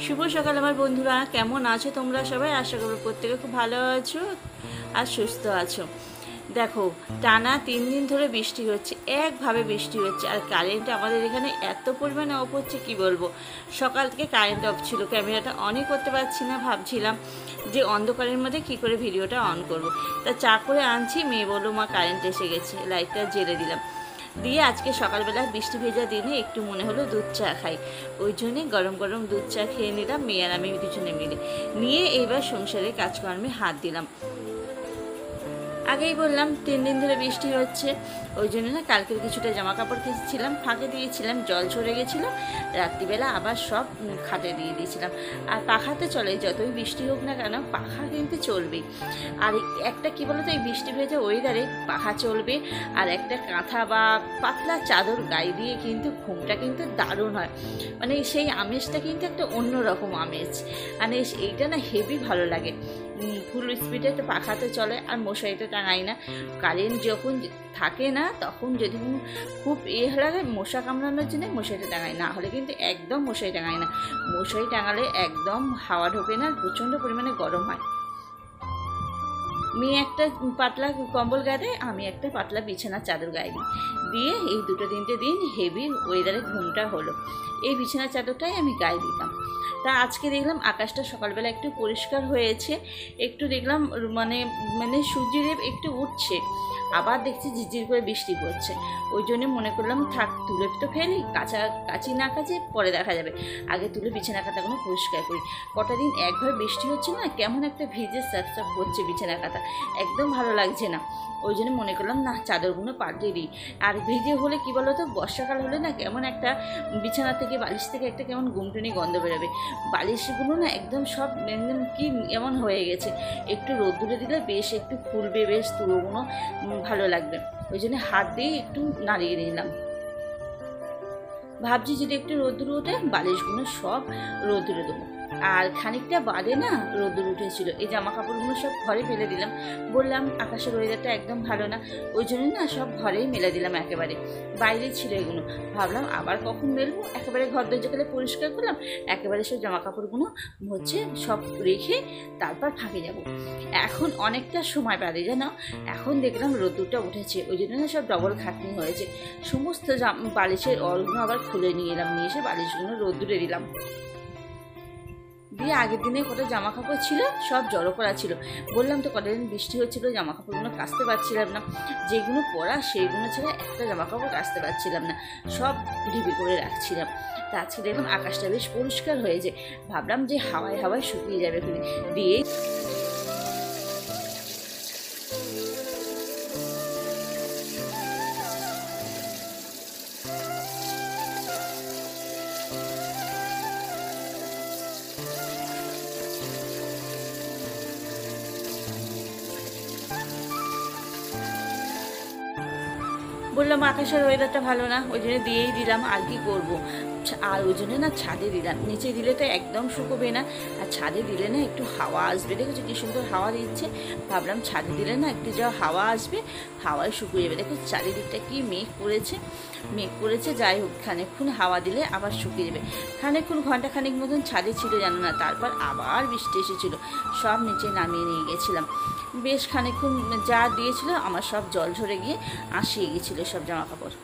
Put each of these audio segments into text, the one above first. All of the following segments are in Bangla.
শুভ সকাল আমার বন্ধুরা, কেমন আছো তোমরা সবাই? আশা করব প্রত্যেকে খুব ভালো আছো আর সুস্থ আছো। দেখো, টানা 3 দিন ধরে বৃষ্টি হচ্ছে, একভাবে বৃষ্টি হচ্ছে, আর কারেন্ট আমাদের এখানে এত পরিমাণে অফ হচ্ছে কি বলবো। সকাল থেকে কারেন্ট অফ ছিল, ক্যামেরাটা অনই করতে পারছি না, ভাবছিলাম যে অন্ধকারের মধ্যে কি করে ভিডিওটা অন করব। তা চা করে আনছি, মেয়ে বললো মা কারেন্ট এসে গেছে, লাইটটা জ্বেলে দিলাম। দিয়ে আজকে সকালবেলা বৃষ্টি ভেজা দিনে একটু মনে হলো দুধ চা খাই, ওই জন্যে গরম গরম দুধ চা খেয়ে নিলাম, মেয়ে আর আমি দুজনে মিলে। নিয়ে এইবার সংসারের কাজকর্মে হাত দিলাম। আগেই বললাম 3 দিন ধরে বৃষ্টি হচ্ছে, ওই জন্য না কালকের কিছুটা জামা কাপড় কেচেছিলাম, ফাঁকে দিয়েছিলাম, জল ঝরে গেছিলো, রাত্রিবেলা আবার সব খাটে দিয়ে দিয়েছিলাম। আর পাখাতে চলে, যতই বৃষ্টি হোক না কেন পাখা কিন্তু চলবেই। আর একটা কী বলতো, এই বৃষ্টি ভেজা ওয়েদারে পাখা চলবে, আর একটা কাঁথা বা পাতলা চাদর গায়ে দিয়ে কিন্তু ঘুমটা কিন্তু দারুণ হয়। মানে সেই আমেজটা কিন্তু একটা অন্যরকম আমেজ, মানে এইটা না হেভি ভালো লাগে। ফুল স্পিডে তো পাখাতে চলে, আর মশারিতে টাঙাই না। কারেন্ট যখন থাকে না তখন যদি খুব লাগে মশা কামড়ানোর জন্য মশারিতে টাঙাই, না হলে কিন্তু একদম মশারি টাঙাই না। মশারি টাঙালে একদম হাওয়া ঢোকে না, প্রচণ্ড পরিমাণে গরম হয়। মেয়ে একটা পাতলা কম্বল গায়ে দেয়, আমি একটা পাতলা বিছানার চাদর গায়ে দিই, দিয়ে এই 2-3টে দিন হেভি ওয়েদারে ঘুমটা হলো। এই বিছানার চাদরটাই আমি গায়ে দিতাম। তা আজকে দেখলাম আকাশটা সকালবেলা একটু পরিষ্কার হয়েছে, একটু দেখলাম মানে মানে সূর্যের একটু উঠছে, আবার দেখছি ঝিরঝির করে বৃষ্টি পড়ছে। ওই জন্য মনে করলাম থাক, তুলে তো ফেলি, কাচি না কাচে পরে দেখা যাবে, আগে তুলে বিছানা কাঁথাগুলো পরিষ্কার করি। কটা দিন একভাবে বৃষ্টি হচ্ছে না, কেমন একটা ভিজে স্যাপ করছে বিছানা কাঁথা, একদম ভালো লাগছে না। ওই জন্য মনে করলাম না, চাদরগুলো পাল্টে দিই। আর ভিজে হলে কী বলো তো, বর্ষাকাল হলে না কেমন একটা বিছানা থেকে বালিশ থেকে একটা কেমন গুমটুনি গন্ধ বেরোবে। বালিশগুলো না একদম সব একদম কি এমন হয়ে গেছে, একটু রোদ্দুরে দিলে বেশ একটু খুলবে, বেশ তুলোগুলো ভালো লাগবে। ওই জন্য হাত দিয়ে একটু নাড়িয়ে নিলাম। ভাবছি যদি একটু রোদ্দুরে ওঠে বালিশগুলো সব রোদ্দুরে দেবো। আর খানিকটা বাদে না রোদ্দুর উঠেছিল, এই জামা কাপড়গুলো সব ঘরে ফেলে দিলাম। বললাম আকাশের ওয়েদারটা একদম ভালো না, ওই জন্য না সব ঘরেই মেলে দিলাম, একেবারে বাইরে ছিল এগুলো। ভাবলাম আবার কখন মেলবো, একেবারে ঘর দরজাগুলো পরিষ্কার করলাম, একেবারে সব জামা কাপড়গুলো হচ্ছে সব রেখে তারপর ফাঁকে যাব। এখন অনেকটা সময় বাদে জানো, এখন দেখলাম রোদ্দুরটা উঠেছে, ওই জন্য না সব ডবল খাটনি হয়েছে। সমস্ত বালিশের অলগুলো আবার খুলে নিয়ে এলাম, নিয়ে এসে বালিশগুলো রোদ্দুরে দিলাম। দিয়ে আগের দিনে কত জামা কাপড় ছিল সব জড়ো করা ছিল, বললাম তো কটা দিন বৃষ্টি হচ্ছিলো, জামা কাপড়গুলো কাচতে পারছিলাম না, যেগুলো পরা সেইগুলো ছাড়া একটা জামা কাপড় কাচতে পারছিলাম না, সব ঢিপি করে রাখছিলাম। তা আজকে দেখলাম আকাশটা বেশ পরিষ্কার হয়েছে, ভাবলাম যে হাওয়ায় হাওয়ায় শুকিয়ে যাবে খুলে দিয়ে। বললাম আকাশের ওয়েদারটা ভালো না, ওই জন্য দিয়েই দিলাম, আর কি করবো। আর ওই জন্য না ছাদে দিলাম, নিচে দিলে তো একদম শুকোবে না, আর ছাদে দিলে না একটু হাওয়া আসবে। দেখেছো কি সুন্দর হাওয়া দিচ্ছে, ভাবলাম ছাদে দিলে না একটু যা হাওয়া আসবে, হাওয়ায় শুকিয়ে যাবে। দেখো চারিদিকটা কি মেঘ করেছে, যাই হোক খানিকক্ষণ হাওয়া দিলে আবার শুকিয়ে যাবে। খানিকক্ষণ ঘন্টাখানিক মতন ছাদে ছিল জানো না, তারপর আবার বৃষ্টি এসেছিলো, সব নিচে নামিয়ে নিয়ে গেছিলাম। বেশ খানিকক্ষণ যা দিয়েছিল আমার সব জল ঝরে গিয়ে আঁশিয়ে গেছিলো সব জামা কাপড়।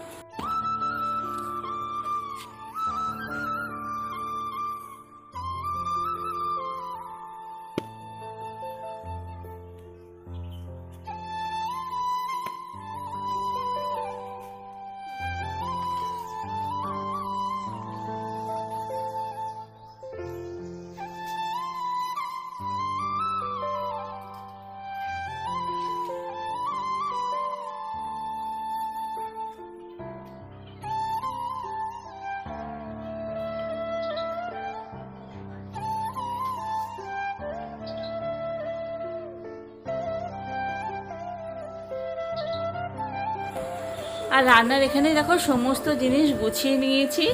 আর রান্নার এখানে দেখো সমস্ত জিনিস গুছিয়ে নিয়েছি।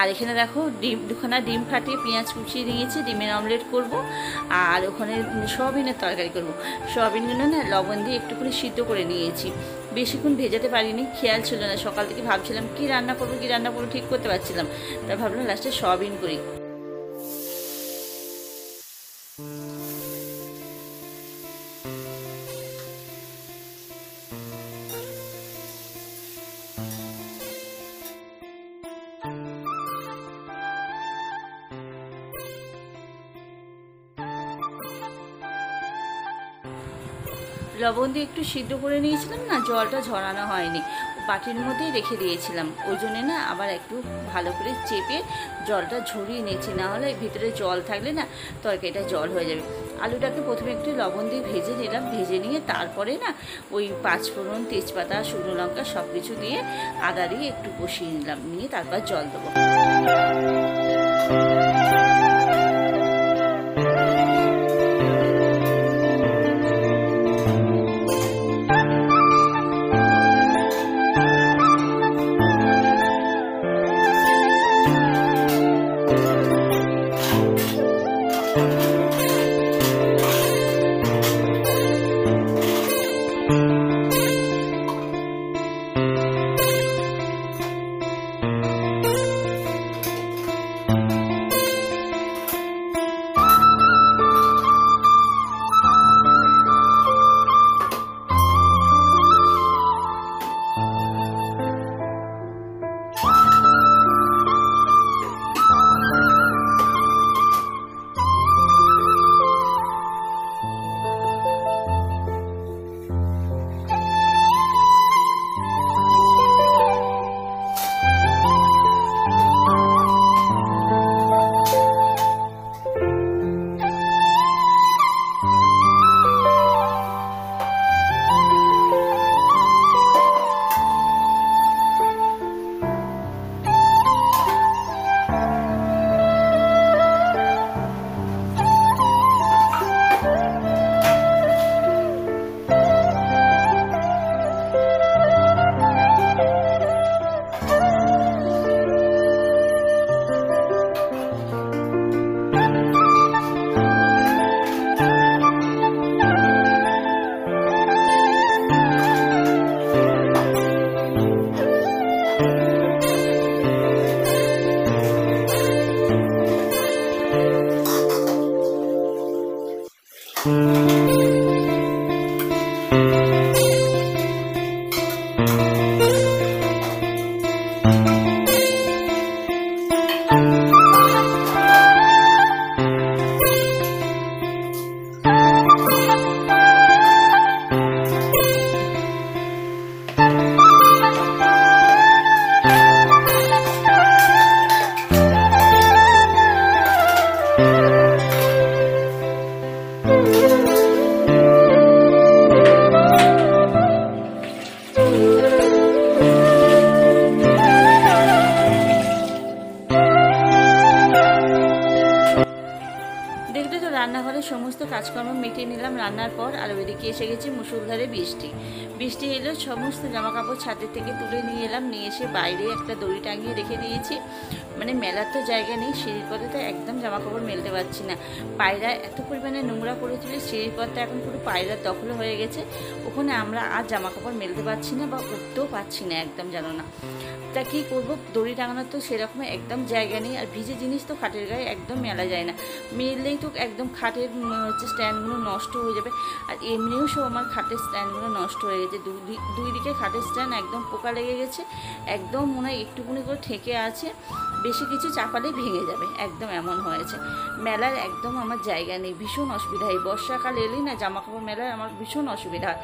আর এখানে দেখো দুখানা ডিম ফাটিয়ে পেঁয়াজ কুচিয়ে নিয়েছি, ডিমের অমলেট করব। আর ওখানে সয়াবিনের তরকারি করব। সয়াবিনগুলো না লবণ দিয়ে একটু করে সিদ্ধ করে নিয়েছি, বেশিক্ষণ ভেজাতে পারিনি, খেয়াল ছিল না। সকাল থেকে ভাবছিলাম কি রান্না করবো ঠিক করতে পারছিলাম, তাই ভাবলাম লাস্টে সয়াবিন করি। লবণ দিয়ে একটু সিদ্ধ করে নিয়েছিলাম না, জলটা ঝরানো হয়নি, বাটির মধ্যেই রেখে দিয়েছিলাম। ওই জন্যে না আবার একটু ভালো করে চেপে জলটা ঝরিয়ে নিয়েছি, না হলে ভিতরে জল থাকলে না তরকারিটা জল হয়ে যাবে। আলুটাকে প্রথমে একটু লবণ দিয়ে ভেজে নিলাম, ভেজে নিয়ে তারপরে না ওই পাঁচফোড়ন, তেজপাতা, শুকনো লঙ্কা সব কিছু দিয়ে আদা দিয়ে একটু কষিয়ে নিলাম, নিয়ে তারপর জল দেবো। রান্নাঘরের সমস্ত কাজকর্ম মিটিয়ে নিলাম রান্নার পর। আর ওইদিকে এসে গেছি মুষলধারে বৃষ্টি। বৃষ্টি এলো, সমস্ত জামাকাপড় ছাদের থেকে তুলে নিয়ে এলাম, নিয়ে এসে বাইরে একটা দড়ি টাঙিয়ে রেখে দিয়েছি। মানে মেলার তো জায়গা নেই, সিঁড়ির পথে তো একদম জামাকাপড় মেলতে পারছি না। পায়রা এত পরিমাণে নোংরা করেছিল, সিঁড়ির পথটা এখন পুরো পায়রার দখল হয়ে গেছে। ওখানে আমরা আর জামাকাপড় মেলতে পারছি না বা উঠতেও পারছি না, একদম জানো না। তা কী করবো, দড়ি টাঙানোর তো সেরকম একদম জায়গা নেই। আর ভিজে জিনিস তো খাটের গায়ে একদম মেলা যায় না, মেললেই তো একদম খাটের হচ্ছে স্ট্যান্ডগুলো নষ্ট হয়ে যাবে। আর এমনিও সব আমার খাটের স্ট্যান্ডগুলো নষ্ট হয়ে গেছে, দুই দিকে খাটের স্ট্যান্ড একদম পোকা লেগে গেছে, একদম মনে হয় একটুকুনি করে ঠেকে আছে, বেশি কিছু চাপালেই ভেঙে যাবে, একদম এমন হয়েছে। মেলার একদম আমার জায়গা নেই, ভীষণ অসুবিধা হয়। বর্ষাকাল এলেই না জামাকাপড় মেলার আমার ভীষণ অসুবিধা হয়।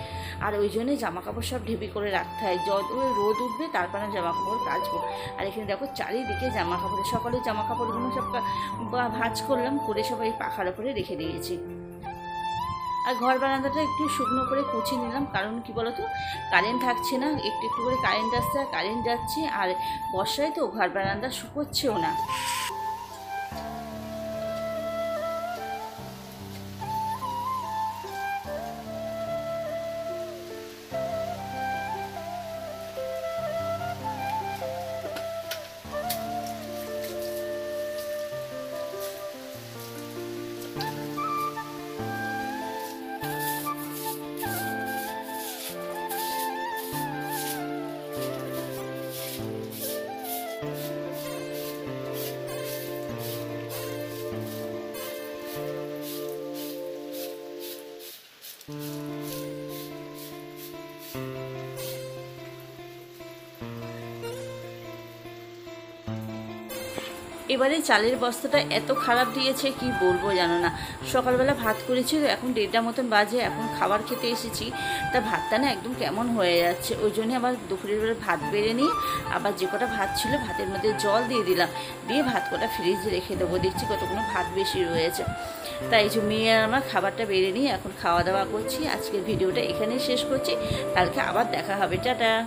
আর ওই জন্যই জামাকাপড় সব ঢেপি করে রাখতে হয়, যত রোদ উঠবে তারপর আমি জামাকাপড় কাচবো। আর এখানে দেখো চারিদিকে জামাকাপড়, সকালে জামাকাপড়গুলো সব ভাঁজ করলাম, করে সবাই পাখার ওপরে রেখে দিয়েছি। আর ঘর বারান্দাটা একটু শুকনো করে কুচি নিলাম, কারণ কি বলতো, কারেন্ট থাকছে না, একটু একটু করে কারেন্ট আসছে আর কারেন্ট যাচ্ছে। আর বর্ষায় তো ঘর বারান্দা শুকোচ্ছেও না। এবারে চালের বস্তাটা এত খারাপ দিয়েছে কি বলবো জানো না। সকালবেলা ভাত করেছিল, এখন 1:30 মতন বাজে, এখন খাবার খেতে এসেছি, তা ভাতটা না একদম কেমন হয়ে যাচ্ছে। ওই জন্যে আবার দুপুরের বেলা ভাত বেড়ে নিয়ে আবার যে কটা ভাত ছিল ভাতের মধ্যে জল দিয়ে দিলাম, দিয়ে ভাত কটা ফ্রিজে রেখে দেবো। দেখছি কতগুলো ভাত বেশি রয়েছে, তাই যে মেয়ে আর আমার খাবারটা বেড়ে নিয়ে এখন খাওয়া দাওয়া করছি। আজকের ভিডিওটা এখানেই শেষ করছি, কালকে আবার দেখা হবে, টাটা।